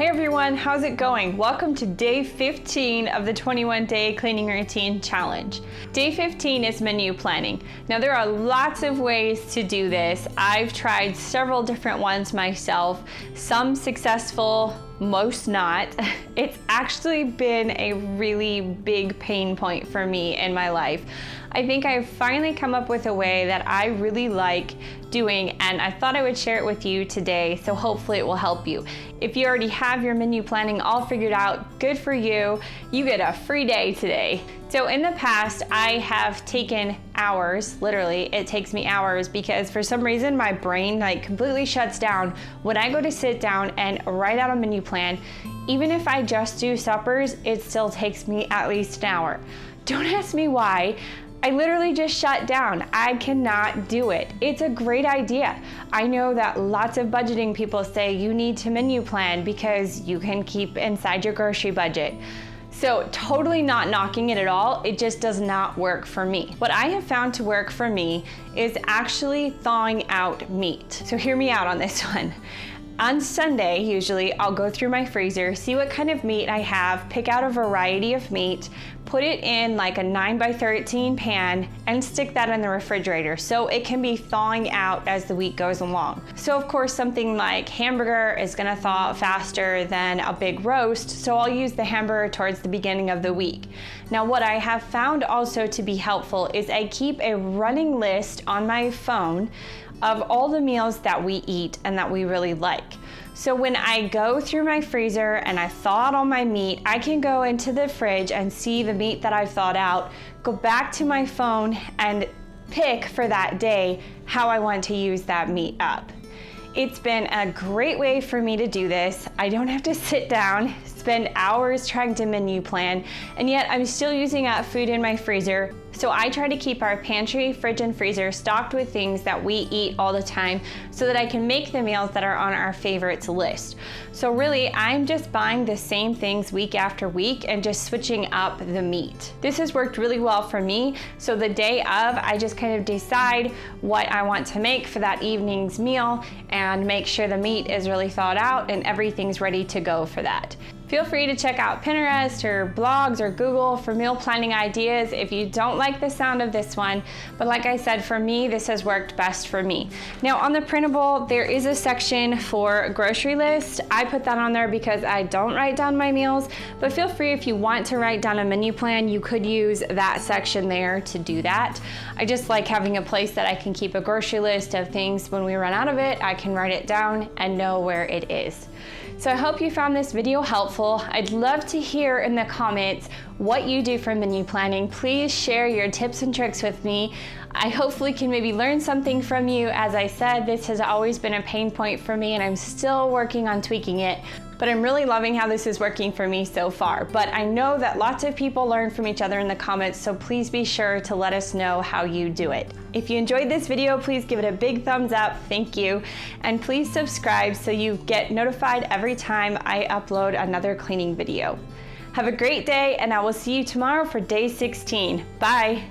Hey everyone, how's it going? Welcome to day 15 of the 21-day cleaning routine challenge. Day 15 is menu planning. Now there are lots of ways to do this. I've tried several different ones myself, some successful, most not. It's actually been a really big pain point for me in my life. I think I've finally come up with a way that I really like doing, and I thought I would share it with you today, so hopefully it will help you. If you already have your menu planning all figured out, good for you. You get a free day today. So in the past, I have taken hours, literally, it takes me hours because for some reason my brain completely shuts down when I go to sit down and write out a menu plan. Even if I just do suppers, it still takes me at least an hour. Don't ask me why. I literally just shut down. I cannot do it. It's a great idea. I know that lots of budgeting people say you need to menu plan because you can keep inside your grocery budget. So totally not knocking it at all. It just does not work for me. What I have found to work for me is actually thawing out meat. So hear me out on this one. On Sunday, usually, I'll go through my freezer, see what kind of meat I have, pick out a variety of meat, put it in like a 9x13 pan, and stick that in the refrigerator so it can be thawing out as the week goes along. So of course, something like hamburger is gonna thaw out faster than a big roast, so I'll use the hamburger towards the beginning of the week. Now, what I have found also to be helpful is I keep a running list on my phone of all the meals that we eat and that we really like. So when I go through my freezer and I thaw out all my meat, I can go into the fridge and see the meat that I've thawed out, go back to my phone and pick for that day how I want to use that meat up. It's been a great way for me to do this. I don't have to sit down, spend hours trying to menu plan, and yet I'm still using up food in my freezer. So I try to keep our pantry, fridge, and freezer stocked with things that we eat all the time so that I can make the meals that are on our favorites list. So really, I'm just buying the same things week after week and just switching up the meat. This has worked really well for me. So the day of, I just kind of decide what I want to make for that evening's meal and make sure the meat is really thawed out and everything's ready to go for that. Feel free to check out Pinterest or blogs or Google for meal planning ideas if you don't like the sound of this one. But like I said, for me, this has worked best for me. Now on the printable, there is a section for grocery list. I put that on there because I don't write down my meals, but feel free if you want to write down a menu plan, you could use that section there to do that. I just like having a place that I can keep a grocery list of things. When we run out of it, I can write it down and know where it is. So I hope you found this video helpful. I'd love to hear in the comments what you do for menu planning. Please share your tips and tricks with me. I hopefully can maybe learn something from you. As I said, this has always been a pain point for me and I'm still working on tweaking it. But I'm really loving how this is working for me so far. But I know that lots of people learn from each other in the comments, so please be sure to let us know how you do it. If you enjoyed this video, please give it a big thumbs up, thank you. And please subscribe so you get notified every time I upload another cleaning video. Have a great day, and I will see you tomorrow for day 16. Bye.